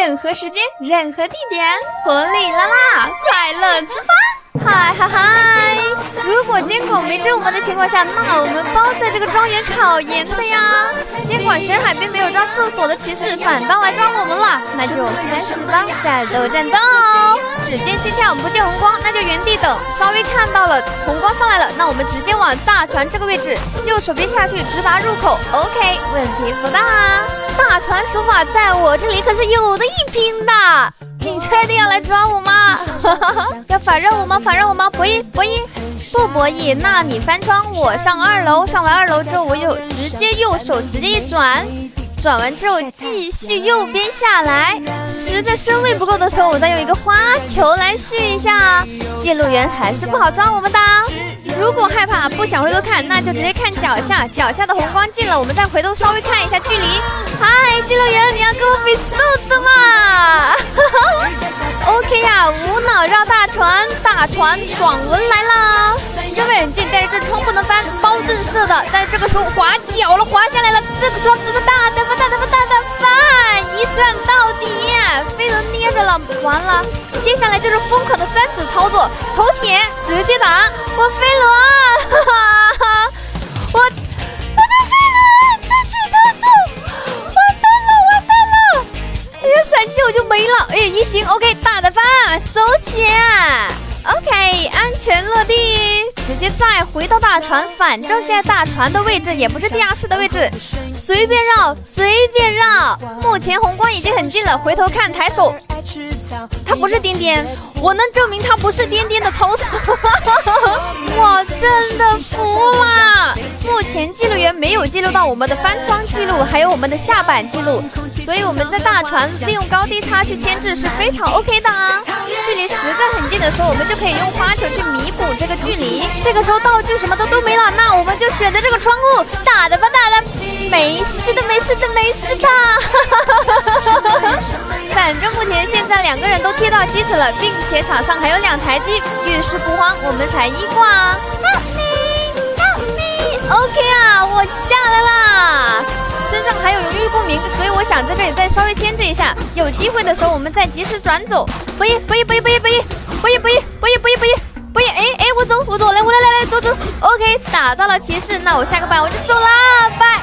任何时间、任何地点，活力啦啦，快乐出发！嗨嗨嗨！如果监管没追我们的情况下，那我们包在这个庄园考研的呀。监管选海边没有抓厕所的骑士，反倒来抓我们了，那就开始吧，战斗战斗！只见心跳不见红光，那就原地等。稍微看到了红光上来了，那我们直接往大船这个位置，右手边下去直达入口。OK， 问题不大。大船手法在我这里可是有的一拼的。你确定要来抓我吗？要反让我吗？反让我吗？博弈博弈，不博弈，那你翻窗，我上2楼，上完2楼之后，我有直接右手直接一转，转完之后继续右边下来，实在身位不够的时候，我再用一个花球来续一下。记录员还是不好抓我们的。如果害怕不想回头看，那就直接看脚下，脚下的红光进了，我们再回头稍微看一下距离。嗨，记录员，你要跟我比速度吗？OK 呀，无脑绕大船，大船爽文来啦！身位很近，但是这冲不能翻，包震射的，但是这个时候滑脚了，滑下来了，这个船只能大翻，一战到底，飞轮捏着了，完了，接下来就是疯狂的3组操作，头铁直接打，我飞轮，我的飞轮3组操作，完蛋了，哎呀，闪击我就没了，哎，一行 OK， 大的翻，走起。OK， 安全落地，直接再回到大船。反正现在大船的位置也不是地下室的位置，随便绕，随便绕。目前红光已经很近了，回头看抬手，它不是颠颠，我能证明它不是颠颠的操作。我真的服了。目前记录员没有记录到我们的翻窗记录，还有我们的下板记录，所以我们在大船利用高低差去牵制是非常 OK 的啊。距离实在很近的时候，我们就可以用花球去弥补这个距离。这个时候道具什么的都没了，那我们就选择这个窗户，打的吧，打的，没事的。反正目前现在2个人都贴到机子了，并且场上还有2台机，遇事不慌，我们才1挂。Help me OK 啊，我下来啦。身上还有荣誉共鸣，所以我想在这里再稍微牵制一下，有机会的时候我们再及时转走。博弈，哎，我走，来走 OK， 打到了骑士，那我下个板我就走啦，拜。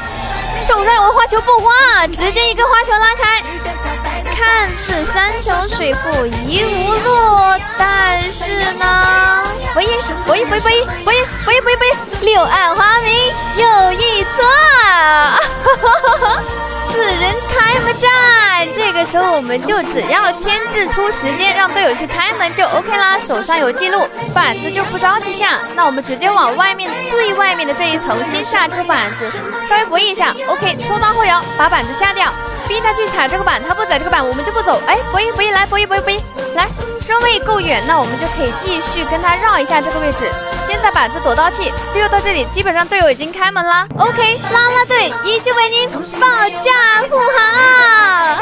手上有个花球不花，直接一个花球拉开，看似山穷水复疑无路，但是呢，博弈，柳暗花明又一村4人开门战，这个时候我们就只要牵制出时间，让队友去开门就 OK 啦。手上有记录，板子就不着急下，那我们直接往外面最外面的这一层先下这个板子，稍微博弈一下 OK， 抽刀后摇把板子下掉，逼他去踩这个板，他不踩这个板我们就不走。哎，博弈来，来，身位够远，那我们就可以继续跟他绕一下这个位置。先在板子躲刀气，溜到这里，基本上队友已经开门啦。OK， 啦啦队依旧为您保驾护航。